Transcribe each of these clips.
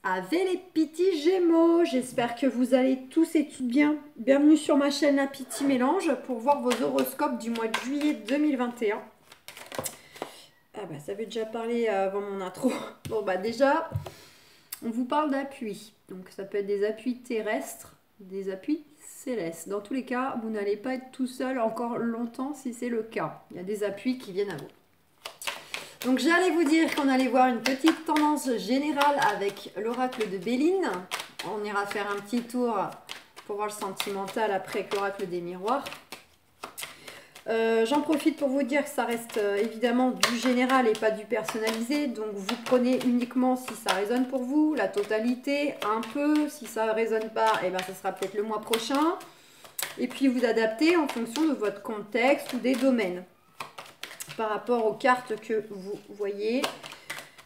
Avec les petits Gémeaux, j'espère que vous allez tous et toutes bien. Bienvenue sur ma chaîne La Petit Mélange pour voir vos horoscopes du mois de juillet 2021. Ah bah ça veut déjà parler avant mon intro. Bon bah déjà, on vous parle d'appui. Donc ça peut être des appuis terrestres, des appuis célestes. Dans tous les cas, vous n'allez pas être tout seul encore longtemps si c'est le cas. Il y a des appuis qui viennent à vous. Donc j'allais vous dire qu'on allait voir une petite tendance générale avec l'oracle de Béline. On ira faire un petit tour pour voir le sentimental après avec l'oracle des miroirs. J'en profite pour vous dire que ça reste évidemment du général et pas du personnalisé. Donc vous prenez uniquement si ça résonne pour vous, la totalité, un peu. Si ça ne résonne pas, et ben, ça sera peut-être le mois prochain. Et puis vous adaptez en fonction de votre contexte ou des domaines. Par rapport aux cartes que vous voyez,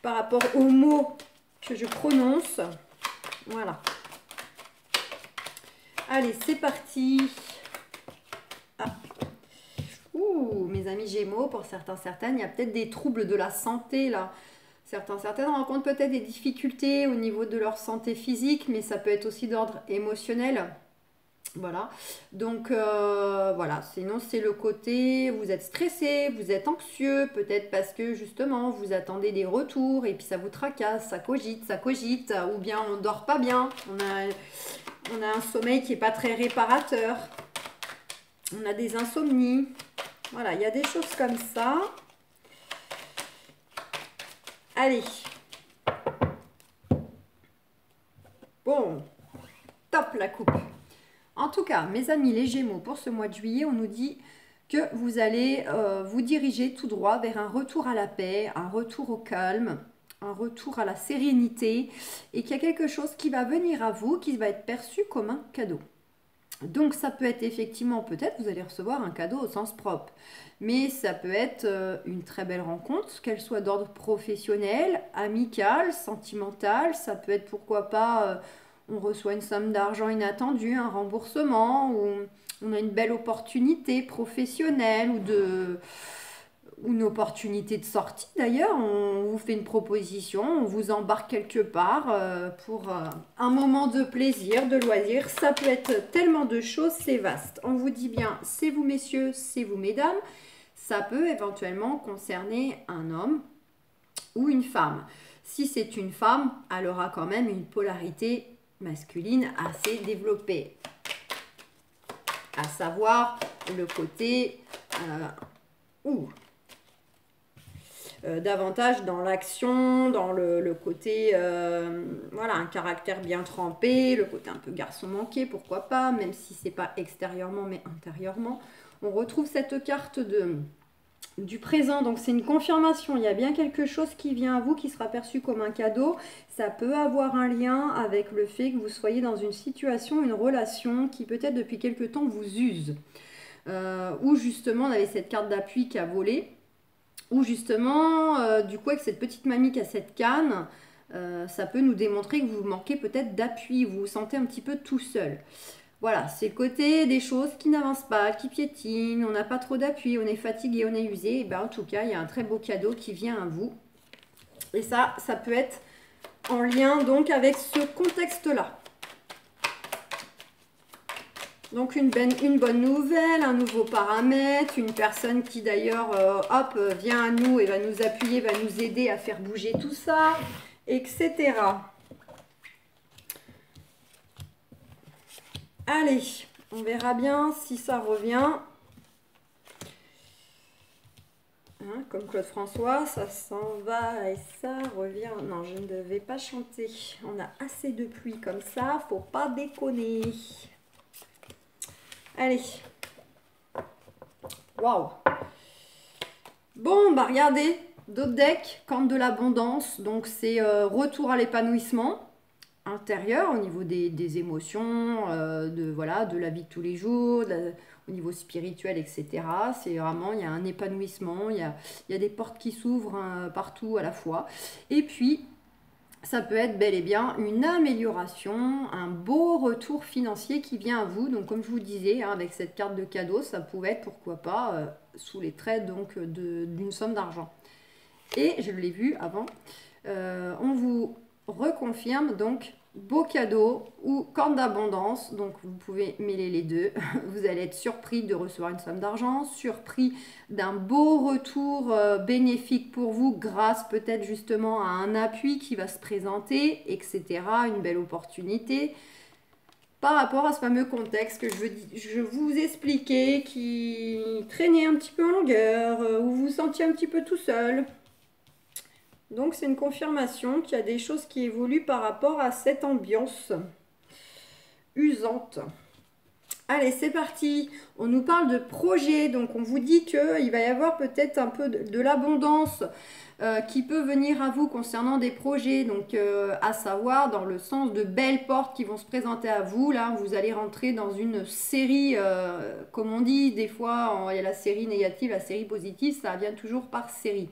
par rapport aux mots que je prononce. Voilà. Allez, c'est parti. Ah. Ouh, mes amis Gémeaux, pour certaines, il y a peut-être des troubles de la santé là. Certaines rencontrent peut-être des difficultés au niveau de leur santé physique, mais ça peut être aussi d'ordre émotionnel. Voilà, donc voilà, sinon c'est le côté, vous êtes stressé, vous êtes anxieux, peut-être parce que justement vous attendez des retours et puis ça vous tracasse, ça cogite, ou bien on dort pas bien, on a un sommeil qui n'est pas très réparateur, on a des insomnies, voilà, il y a des choses comme ça. Allez, bon, top la coupe. En tout cas, mes amis les Gémeaux, pour ce mois de juillet, on nous dit que vous allez vous diriger tout droit vers un retour à la paix, un retour au calme, un retour à la sérénité et qu'il y a quelque chose qui va venir à vous, qui va être perçu comme un cadeau. Donc ça peut être effectivement, peut-être vous allez recevoir un cadeau au sens propre, mais ça peut être une très belle rencontre, qu'elle soit d'ordre professionnel, amical, sentimental, ça peut être pourquoi pas... on reçoit une somme d'argent inattendue, un remboursement, ou on a une belle opportunité professionnelle ou une opportunité de sortie d'ailleurs. On vous fait une proposition, on vous embarque quelque part pour un moment de plaisir, de loisir. Ça peut être tellement de choses, c'est vaste. On vous dit bien, c'est vous messieurs, c'est vous mesdames. Ça peut éventuellement concerner un homme ou une femme. Si c'est une femme, elle aura quand même une polarité masculine assez développée, à savoir le côté davantage dans l'action, dans le côté voilà, un caractère bien trempé, le côté un peu garçon manqué, pourquoi pas, même si c'est pas extérieurement mais intérieurement. On retrouve cette carte du présent, donc c'est une confirmation, il y a bien quelque chose qui vient à vous qui sera perçu comme un cadeau. Ça peut avoir un lien avec le fait que vous soyez dans une situation, une relation qui peut-être depuis quelque temps vous use, ou justement on avait cette carte d'appui qui a volé, ou justement du coup avec cette petite mamie qui a cette canne, ça peut nous démontrer que vous manquez peut-être d'appui, vous vous sentez un petit peu tout seul. Voilà, c'est le côté des choses qui n'avancent pas, qui piétinent, on n'a pas trop d'appui, on est fatigué, on est usé. Et ben, en tout cas, il y a un très beau cadeau qui vient à vous. Et ça peut être en lien donc avec ce contexte-là. Donc une bonne nouvelle, un nouveau paramètre, une personne qui d'ailleurs hop, vient à nous et va nous appuyer, va nous aider à faire bouger tout ça, etc. Allez, on verra bien si ça revient. Hein, comme Claude François, ça s'en va et ça revient. Non, je ne devais pas chanter. On a assez de pluie comme ça, faut pas déconner. Allez. Waouh. Bon, bah regardez, d'autres decks, camp de l'abondance. Donc c'est retour à l'épanouissement intérieur au niveau des émotions, voilà, de la vie de tous les jours, au niveau spirituel, etc. C'est vraiment, il y a un épanouissement, il y a des portes qui s'ouvrent partout à la fois. Et puis, ça peut être bel et bien une amélioration, un beau retour financier qui vient à vous. Donc, comme je vous disais, hein, avec cette carte de cadeau, ça pouvait être, pourquoi pas, sous les traits donc d'une somme d'argent. Et je l'ai vu avant, on vous reconfirme donc beau cadeau ou corne d'abondance. Donc vous pouvez mêler les deux. Vous allez être surpris de recevoir une somme d'argent, surpris d'un beau retour bénéfique pour vous grâce peut-être justement à un appui qui va se présenter, etc. Une belle opportunité. Par rapport à ce fameux contexte que je vous expliquais, qui traînait un petit peu en longueur, où vous vous sentiez un petit peu tout seul. Donc c'est une confirmation qu'il y a des choses qui évoluent par rapport à cette ambiance usante. Allez, c'est parti. On nous parle de projet. Donc on vous dit qu'il va y avoir peut-être un peu de l'abondance qui peut venir à vous concernant des projets, donc à savoir dans le sens de belles portes qui vont se présenter à vous. Là, vous allez rentrer dans une série, comme on dit, des fois, il y a la série négative, la série positive, ça vient toujours par série.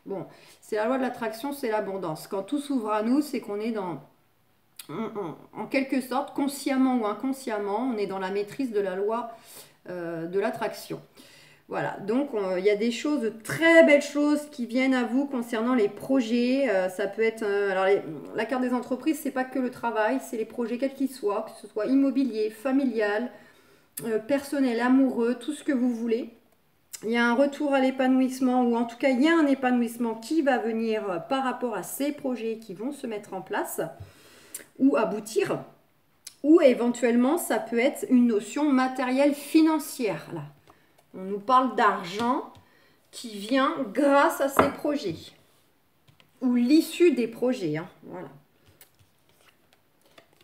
Bon, c'est la loi de l'attraction, c'est l'abondance. Quand tout s'ouvre à nous, c'est qu'on est dans, en quelque sorte, consciemment ou inconsciemment, on est dans la maîtrise de la loi de l'attraction. Voilà, donc il y a des choses, très belles choses qui viennent à vous concernant les projets. Ça peut être, alors la carte des entreprises, c'est pas que le travail, c'est les projets quels qu'ils soient, que ce soit immobilier, familial, personnel, amoureux, tout ce que vous voulez. Il y a un retour à l'épanouissement, ou en tout cas il y a un épanouissement qui va venir par rapport à ces projets qui vont se mettre en place ou aboutir. Ou éventuellement ça peut être une notion matérielle financière là. On nous parle d'argent qui vient grâce à ces projets ou l'issue des projets. Hein, voilà.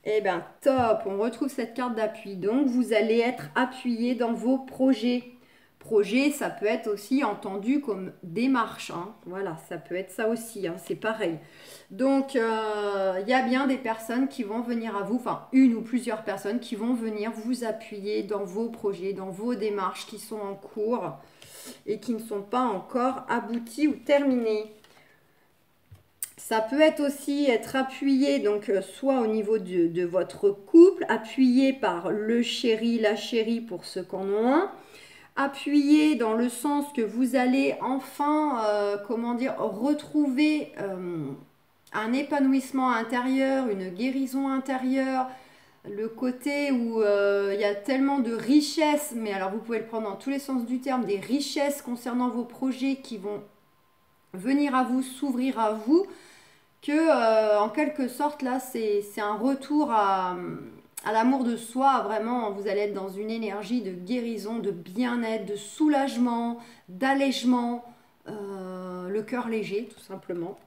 Eh bien, top, on retrouve cette carte d'appui. Donc, vous allez être appuyé dans vos projets. Projet, ça peut être aussi entendu comme démarche. Hein. Voilà, ça peut être ça aussi, hein, c'est pareil. Donc, il y a bien des personnes qui vont venir à vous, enfin, une ou plusieurs personnes qui vont venir vous appuyer dans vos projets, dans vos démarches qui sont en cours et qui ne sont pas encore abouties ou terminées. Ça peut être aussi être appuyé, donc soit au niveau de votre couple, appuyé par le chéri, la chérie pour ceux qui en ont un, appuyé dans le sens que vous allez enfin, comment dire, retrouver un épanouissement intérieur, une guérison intérieure, le côté où il y a tellement de richesses, mais alors vous pouvez le prendre dans tous les sens du terme, des richesses concernant vos projets qui vont venir à vous, s'ouvrir à vous, que en quelque sorte là c'est un retour à l'amour de soi. Vraiment vous allez être dans une énergie de guérison, de bien-être, de soulagement, d'allègement, le cœur léger tout simplement.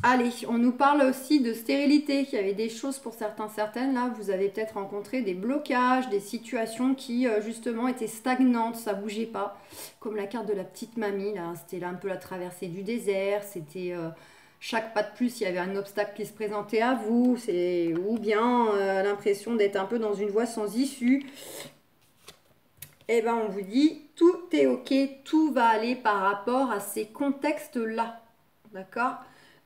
Allez, on nous parle aussi de stérilité, qu'il y avait des choses pour certains, certaines. Là, vous avez peut-être rencontré des blocages, des situations qui, justement, étaient stagnantes, ça bougeait pas. Comme la carte de la petite mamie, là, c'était là un peu la traversée du désert. C'était chaque pas de plus, il y avait un obstacle qui se présentait à vous. Ou bien l'impression d'être un peu dans une voie sans issue. Eh bien, on vous dit, tout est OK, tout va aller par rapport à ces contextes-là. D'accord ?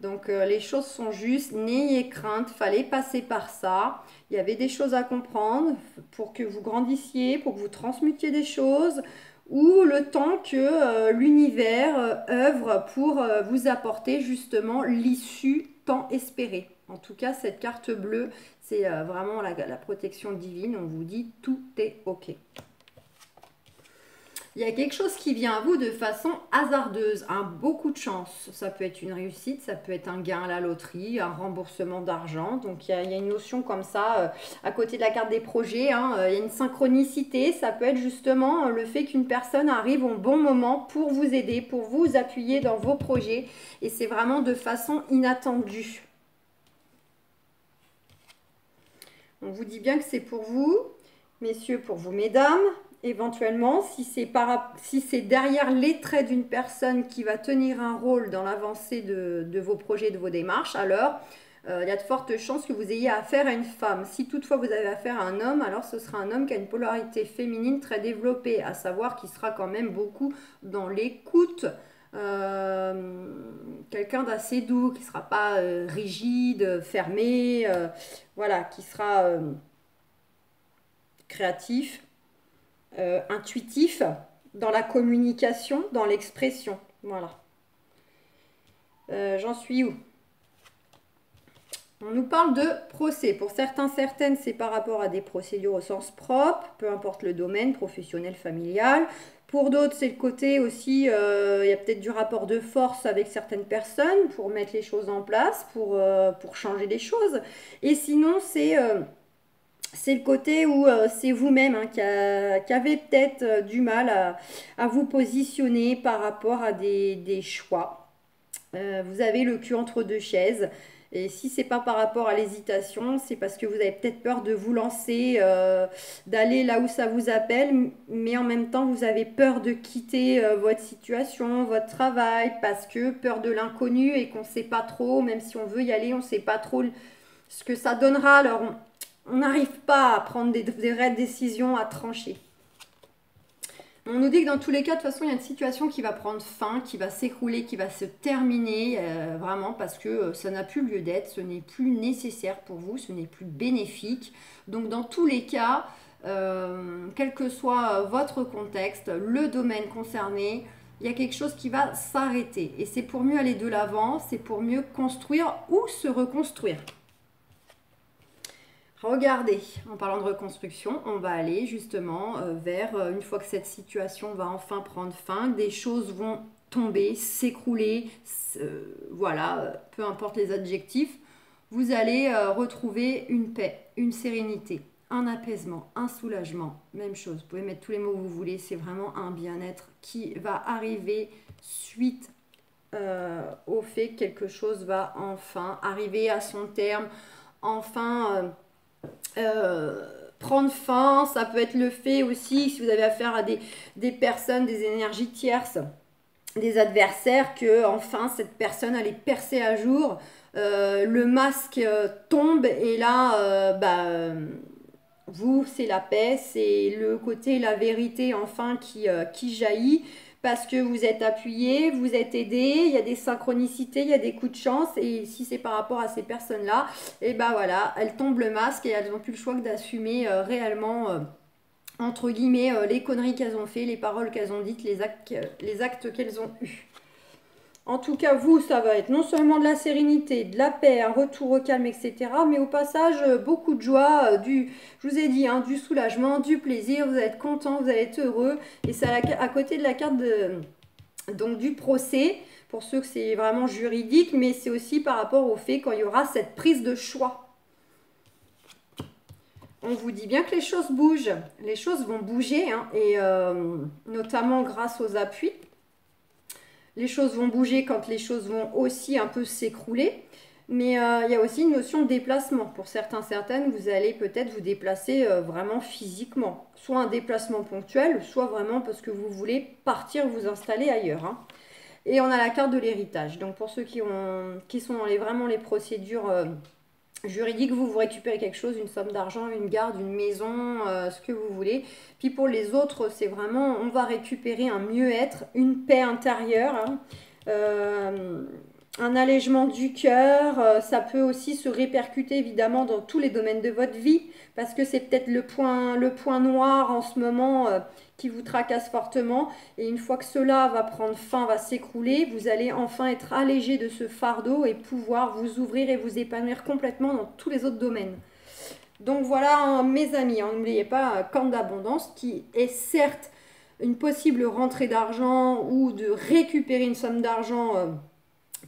Donc les choses sont justes, n'ayez crainte, fallait passer par ça. Il y avait des choses à comprendre pour que vous grandissiez, pour que vous transmutiez des choses, ou le temps que l'univers œuvre pour vous apporter justement l'issue tant espérée. En tout cas, cette carte bleue, c'est vraiment la protection divine. On vous dit tout est OK. Il y a quelque chose qui vient à vous de façon hasardeuse, beaucoup de chance. Ça peut être une réussite, ça peut être un gain à la loterie, un remboursement d'argent. Donc il y a une notion comme ça, à côté de la carte des projets, hein, il y a une synchronicité. Ça peut être justement le fait qu'une personne arrive au bon moment pour vous aider, pour vous appuyer dans vos projets. Et c'est vraiment de façon inattendue. On vous dit bien que c'est pour vous, messieurs, pour vous, mesdames. Éventuellement, si c'est derrière les traits d'une personne qui va tenir un rôle dans l'avancée de vos projets, de vos démarches, alors il y a de fortes chances que vous ayez affaire à une femme. Si toutefois vous avez affaire à un homme, alors ce sera un homme qui a une polarité féminine très développée, à savoir qu'il sera quand même beaucoup dans l'écoute, quelqu'un d'assez doux, qui ne sera pas rigide, fermé, voilà, qui sera créatif. intuitif dans la communication, dans l'expression. Voilà. J'en suis où? On nous parle de procès. Pour certains, certaines, c'est par rapport à des procédures au sens propre, peu importe le domaine, professionnel, familial. Pour d'autres, c'est le côté aussi, il y a peut-être du rapport de force avec certaines personnes pour mettre les choses en place, pour changer les choses. Et sinon, c'est le côté où c'est vous-même hein, qui avez peut-être du mal à vous positionner par rapport à des choix. Vous avez le cul entre deux chaises. Et si c'est pas par rapport à l'hésitation, c'est parce que vous avez peut-être peur de vous lancer, d'aller là où ça vous appelle, mais en même temps vous avez peur de quitter votre situation, votre travail, parce que peur de l'inconnu et qu'on ne sait pas trop, même si on veut y aller, on ne sait pas trop ce que ça donnera. Alors on n'arrive pas à prendre des vraies décisions, à trancher. On nous dit que dans tous les cas, de toute façon, il y a une situation qui va prendre fin, qui va s'écrouler, qui va se terminer, vraiment, parce que ça n'a plus lieu d'être, ce n'est plus nécessaire pour vous, ce n'est plus bénéfique. Donc, dans tous les cas, quel que soit votre contexte, le domaine concerné, il y a quelque chose qui va s'arrêter. Et c'est pour mieux aller de l'avant, c'est pour mieux construire ou se reconstruire. Regardez, en parlant de reconstruction, on va aller justement vers, une fois que cette situation va enfin prendre fin, des choses vont tomber, s'écrouler, voilà, peu importe les adjectifs, vous allez retrouver une paix, une sérénité, un apaisement, un soulagement, même chose, vous pouvez mettre tous les mots que vous voulez, c'est vraiment un bien-être qui va arriver suite au fait que quelque chose va enfin arriver à son terme, enfin... prendre fin, ça peut être le fait aussi, si vous avez affaire à des personnes, des énergies tierces, des adversaires, que enfin cette personne allait percer à jour, le masque tombe et là, vous, c'est la paix, c'est le côté, la vérité enfin qui jaillit. Parce que vous êtes appuyé, vous êtes aidé, il y a des synchronicités, il y a des coups de chance. Et si c'est par rapport à ces personnes-là, et ben voilà, elles tombent le masque et elles n'ont plus le choix que d'assumer réellement, entre guillemets, les conneries qu'elles ont fait, les paroles qu'elles ont dites, les actes qu'elles ont eus. En tout cas, vous, ça va être non seulement de la sérénité, de la paix, un retour au calme, etc. Mais au passage, beaucoup de joie, je vous ai dit, hein, du soulagement, du plaisir. Vous allez être content, vous allez être heureux. Et c'est à côté de la carte donc du procès, pour ceux que c'est vraiment juridique, mais c'est aussi par rapport au fait quand il y aura cette prise de choix. On vous dit bien que les choses bougent. Les choses vont bouger, hein, et notamment grâce aux appuis. Les choses vont bouger quand les choses vont aussi un peu s'écrouler. Mais il y a aussi une notion de déplacement. Pour certains, certaines, vous allez peut-être vous déplacer vraiment physiquement. Soit un déplacement ponctuel, soit vraiment parce que vous voulez partir, vous installer ailleurs. Hein. Et on a la carte de l'héritage. Donc pour ceux qui sont dans vraiment les procédures juridiques, vous récupérez quelque chose, une somme d'argent, une garde, une maison, ce que vous voulez. Puis pour les autres, c'est vraiment, on va récupérer un mieux-être, une paix intérieure, hein. Un allègement du cœur. Ça peut aussi se répercuter évidemment dans tous les domaines de votre vie, parce que c'est peut-être le point noir en ce moment qui vous tracasse fortement. Et une fois que cela va prendre fin, va s'écrouler, vous allez enfin être allégé de ce fardeau et pouvoir vous ouvrir et vous épanouir complètement dans tous les autres domaines. Donc voilà, hein, mes amis, hein, n'oubliez pas Camp d'abondance qui est certes une possible rentrée d'argent ou de récupérer une somme d'argent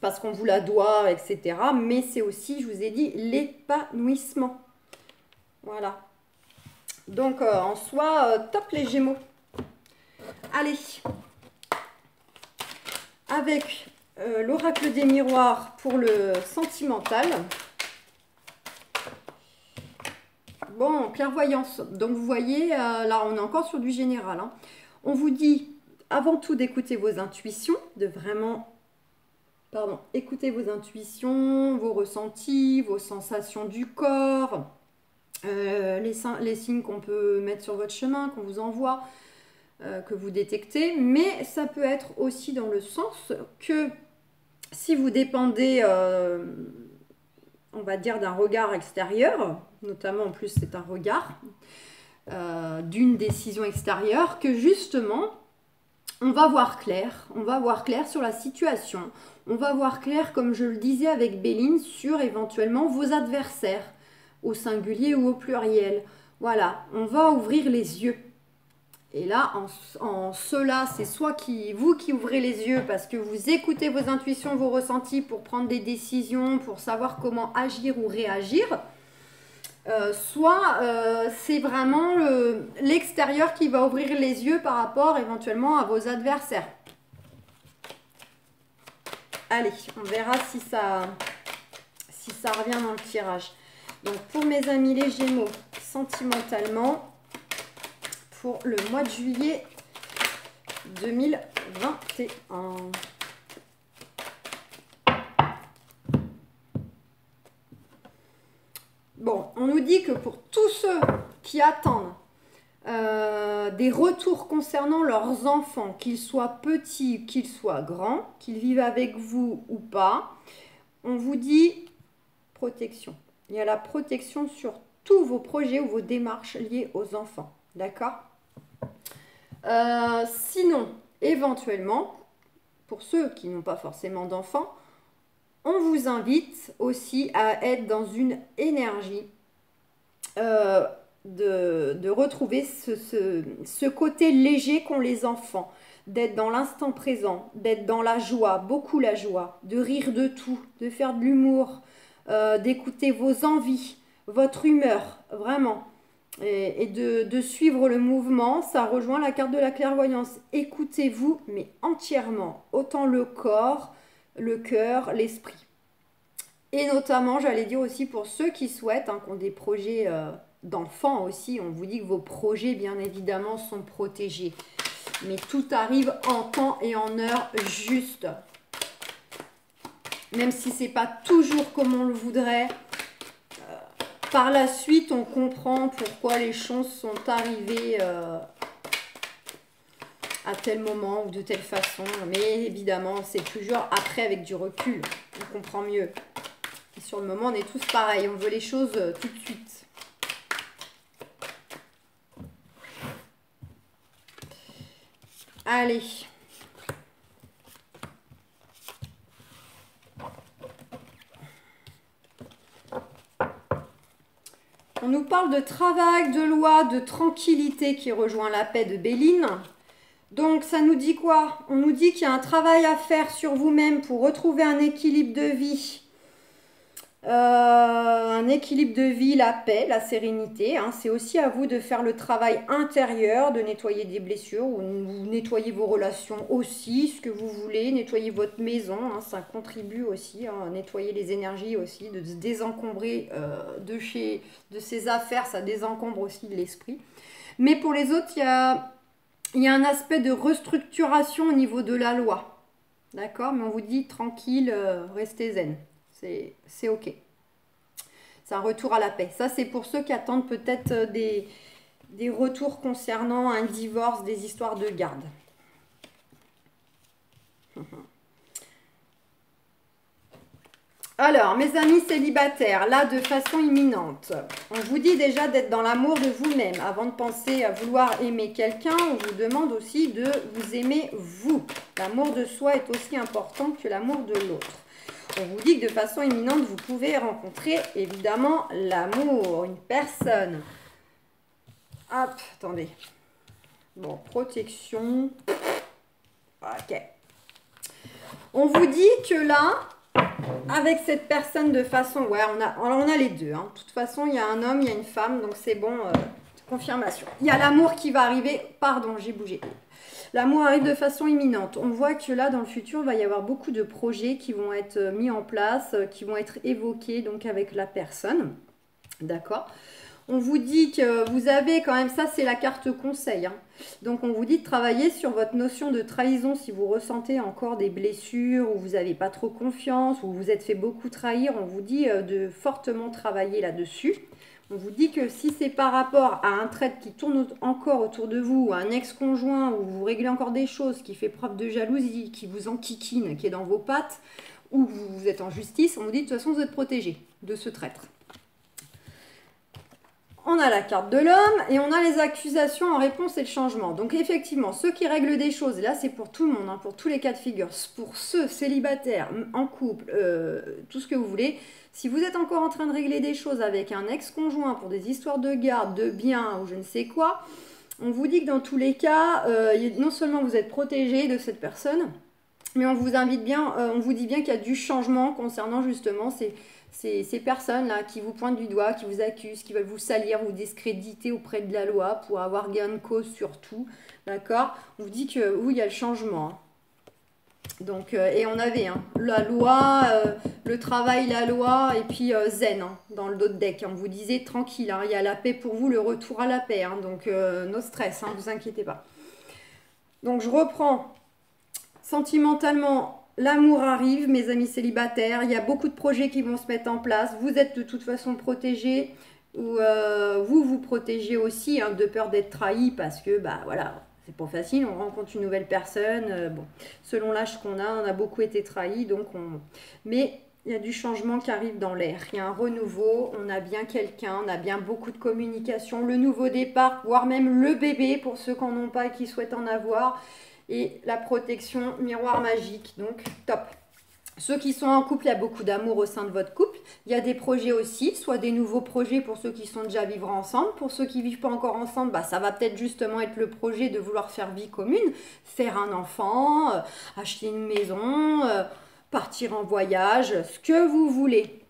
parce qu'on vous la doit, etc. Mais c'est aussi, je vous ai dit, l'épanouissement. Voilà. Donc en soi, top les Gémeaux. Allez, avec l'oracle des miroirs pour le sentimental. Bon, clairvoyance. Donc vous voyez, là on est encore sur du général. Hein. On vous dit avant tout d'écouter vos intuitions, de vraiment écouter vos intuitions, vos ressentis, vos sensations du corps, les signes qu'on peut mettre sur votre chemin, qu'on vous envoie, que vous détectez. Mais ça peut être aussi dans le sens que si vous dépendez, on va dire, d'un regard extérieur, notamment en plus c'est un regard, d'une décision extérieure que justement, on va voir clair sur la situation, on va voir clair, comme je le disais avec Béline, sur éventuellement vos adversaires, au singulier ou au pluriel. Voilà, on va ouvrir les yeux. Et là, en cela, c'est soit vous qui ouvrez les yeux parce que vous écoutez vos intuitions, vos ressentis pour prendre des décisions, pour savoir comment agir ou réagir, soit c'est vraiment l'extérieur qui va ouvrir les yeux par rapport éventuellement à vos adversaires. Allez, on verra si ça revient dans le tirage. Donc, pour mes amis les Gémeaux, sentimentalement, pour le mois de juillet 2021. Bon, on nous dit que pour tous ceux qui attendent des retours concernant leurs enfants, qu'ils soient petits, qu'ils soient grands, qu'ils vivent avec vous ou pas, on vous dit protection. Il y a la protection sur tous vos projets ou vos démarches liées aux enfants. D'accord ? Sinon, éventuellement, pour ceux qui n'ont pas forcément d'enfants, on vous invite aussi à être dans une énergie de retrouver ce côté léger qu'ont les enfants, d'être dans l'instant présent, d'être dans la joie, beaucoup la joie, de rire de tout, de faire de l'humour, d'écouter vos envies, votre humeur, vraiment. Et de suivre le mouvement, ça rejoint la carte de la clairvoyance. Écoutez-vous, mais entièrement, autant le corps, le cœur, l'esprit. Et notamment, j'allais dire aussi pour ceux qui souhaitent, qui ont des projets d'enfants aussi, on vous dit que vos projets, bien évidemment, sont protégés. Mais tout arrive en temps et en heure juste. Même si ce n'est pas toujours comme on le voudrait. Par la suite, on comprend pourquoi les choses sont arrivées à tel moment ou de telle façon. Mais évidemment, c'est toujours après avec du recul. On comprend mieux. Et sur le moment, on est tous pareils. On veut les choses tout de suite. Allez. On nous parle de travail, de loi, de tranquillité qui rejoint la paix de Béline. Donc, ça nous dit quoi? On nous dit qu'il y a un travail à faire sur vous-même pour retrouver un équilibre de vie. La paix, la sérénité. C'est aussi à vous de faire le travail intérieur, de nettoyer des blessures ou nettoyer vos relations aussi, ce que vous voulez, nettoyer votre maison, ça contribue aussi, nettoyer les énergies aussi, de se désencombrer de ses affaires, ça désencombre aussi l'esprit. Mais pour les autres, il y a un aspect de restructuration au niveau de la loi. D'accord? Mais on vous dit tranquille, restez zen. C'est ok. C'est un retour à la paix. Ça, c'est pour ceux qui attendent peut-être des retours concernant un divorce, des histoires de garde. Alors, mes amis célibataires, là, de façon imminente, on vous dit déjà d'être dans l'amour de vous-même. Avant de penser à vouloir aimer quelqu'un, on vous demande aussi de vous aimer vous. L'amour de soi est aussi important que l'amour de l'autre. On vous dit que de façon imminente, vous pouvez rencontrer évidemment l'amour, une personne. Hop, attendez. Bon, protection. Ok. On vous dit que là, avec cette personne de façon... Ouais, on a les deux. De toute façon, il y a un homme, il y a une femme, donc c'est bon, confirmation. Il y a l'amour qui va arriver. Pardon, j'ai bougé. L'amour arrive de façon imminente. On voit que là, dans le futur, il va y avoir beaucoup de projets qui vont être mis en place, qui vont être évoqués donc avec la personne. D'accord ? On vous dit que vous avez quand même, ça c'est la carte conseil. Donc on vous dit de travailler sur votre notion de trahison si vous ressentez encore des blessures ou vous n'avez pas trop confiance ou vous êtes fait beaucoup trahir. On vous dit de fortement travailler là-dessus. On vous dit que si c'est par rapport à un trait qui tourne encore autour de vous, ou un ex-conjoint, où vous réglez encore des choses, qui fait preuve de jalousie, qui vous enquiquine, qui est dans vos pattes, ou vous êtes en justice, on vous dit de toute façon vous êtes protégé de ce traître. on a la carte de l'homme et on a les accusations en réponse et le changement. Donc effectivement, ceux qui règlent des choses, et là c'est pour tout le monde, hein, pour tous les cas de figure, pour ceux célibataires, en couple, tout ce que vous voulez, si vous êtes encore en train de régler des choses avec un ex-conjoint pour des histoires de garde, de biens ou je ne sais quoi, on vous dit que dans tous les cas, non seulement vous êtes protégé de cette personne, mais on vous invite bien, on vous dit bien qu'il y a du changement concernant justement ces personnes-là qui vous pointent du doigt, qui vous accusent, qui veulent vous salir, vous discréditer auprès de la loi pour avoir gain de cause sur tout. D'accord? On vous dit que oui, il y a le changement. Hein. Donc, et on avait hein, la loi, le travail, la loi, et puis zen hein, dans le dos de deck. On vous disait tranquille, hein, il y a la paix pour vous, le retour à la paix. Hein, donc, no stress, hein, vous inquiétez pas. Donc, je reprends. Sentimentalement, l'amour arrive, mes amis célibataires. Il y a beaucoup de projets qui vont se mettre en place. Vous êtes de toute façon protégés. Ou vous vous protégez aussi hein, de peur d'être trahi parce que, bah voilà, c'est pas facile. On rencontre une nouvelle personne. Bon, selon l'âge qu'on a, on a beaucoup été trahis. Donc Mais il y a du changement qui arrive dans l'air. Il y a un renouveau. On a bien quelqu'un. On a bien beaucoup de communication. Le nouveau départ, voire même le bébé pour ceux qui n'en ont pas et qui souhaitent en avoir. Et la protection miroir magique, donc top. Ceux qui sont en couple, il y a beaucoup d'amour au sein de votre couple. Il y a des projets aussi, soit des nouveaux projets pour ceux qui sont déjà vivre ensemble. Pour ceux qui ne vivent pas encore ensemble, bah, ça va peut-être justement être le projet de vouloir faire vie commune, faire un enfant, acheter une maison, partir en voyage, ce que vous voulez.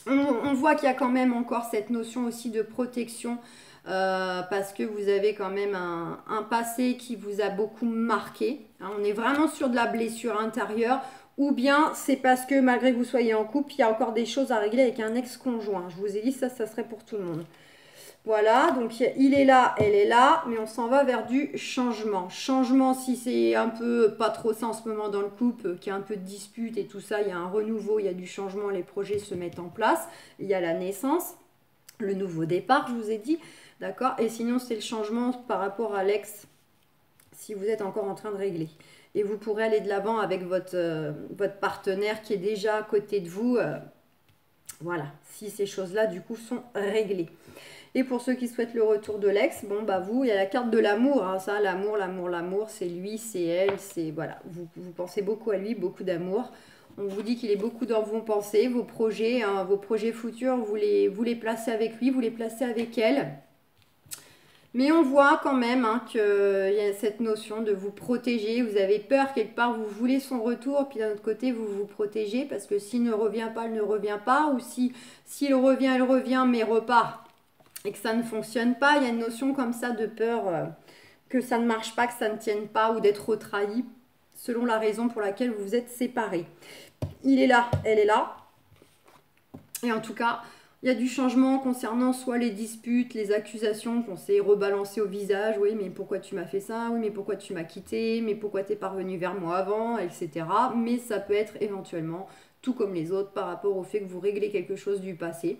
On voit qu'il y a quand même encore cette notion aussi de protection parce que vous avez quand même un passé qui vous a beaucoup marqué. Hein, on est vraiment sur de la blessure intérieure ou bien c'est parce que malgré que vous soyez en couple, il y a encore des choses à régler avec un ex-conjoint. Je vous ai dit ça serait pour tout le monde. Voilà, donc il est là, elle est là, mais on s'en va vers du changement. Changement si c'est un peu pas trop ça en ce moment dans le couple, qu'il y a un peu de dispute et tout ça, il y a un renouveau, il y a du changement, les projets se mettent en place, il y a la naissance, le nouveau départ, je vous ai dit. D'accord? Et sinon, c'est le changement par rapport à l'ex, si vous êtes encore en train de régler. Et vous pourrez aller de l'avant avec votre partenaire qui est déjà à côté de vous. Voilà, si ces choses-là, du coup, sont réglées. Et pour ceux qui souhaitent le retour de l'ex, bon, bah vous, il y a la carte de l'amour. Hein, ça, l'amour, l'amour, l'amour, c'est lui, c'est elle, c'est... Voilà, vous pensez beaucoup à lui, beaucoup d'amour. On vous dit qu'il est beaucoup dans vos pensées, vos projets futurs, vous les placez avec lui, vous les placez avec elle. Mais on voit quand même hein, qu'il y a cette notion de vous protéger. Vous avez peur quelque part, vous voulez son retour, puis d'un autre côté, vous vous protégez parce que s'il ne revient pas, il ne revient pas. Ou s'il revient, il revient, mais repart et que ça ne fonctionne pas. Il y a une notion comme ça de peur que ça ne marche pas, que ça ne tienne pas ou d'être retrahi selon la raison pour laquelle vous vous êtes séparés. Il est là, elle est là. Et en tout cas... Il y a du changement concernant soit les disputes, les accusations qu'on s'est rebalancées au visage. Oui, mais pourquoi tu m'as fait ça? Oui, mais pourquoi tu m'as quitté? Mais pourquoi tu es parvenu vers moi avant? Etc. Mais ça peut être éventuellement, tout comme les autres, par rapport au fait que vous réglez quelque chose du passé.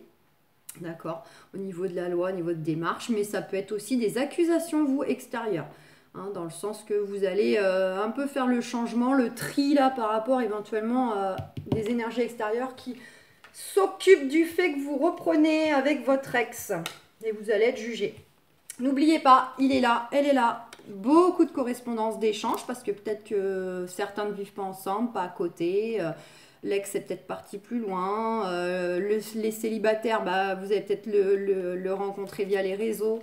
D'accord? Au niveau de la loi, au niveau de démarche. Mais ça peut être aussi des accusations, vous, extérieures. Hein, dans le sens que vous allez un peu faire le changement, le tri là, par rapport éventuellement à des énergies extérieures qui... s'occupe du fait que vous reprenez avec votre ex et vous allez être jugé. N'oubliez pas, il est là, elle est là. Beaucoup de correspondances, d'échanges parce que peut-être que certains ne vivent pas ensemble, pas à côté. L'ex est peut-être parti plus loin. Les célibataires, bah, vous allez peut-être le rencontrer via les réseaux,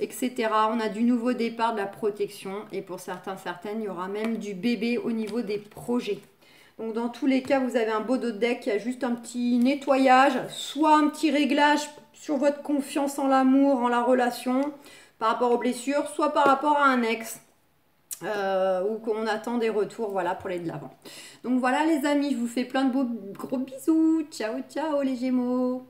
etc. On a du nouveau départ, de la protection et pour certains, certaines, il y aura même du bébé au niveau des projets. Donc dans tous les cas, vous avez un beau dos de deck, il y a juste un petit nettoyage, soit un petit réglage sur votre confiance en l'amour, en la relation, par rapport aux blessures, soit par rapport à un ex, ou qu'on attend des retours, voilà, pour aller de l'avant. Donc voilà les amis, je vous fais plein de gros bisous, ciao ciao les Gémeaux.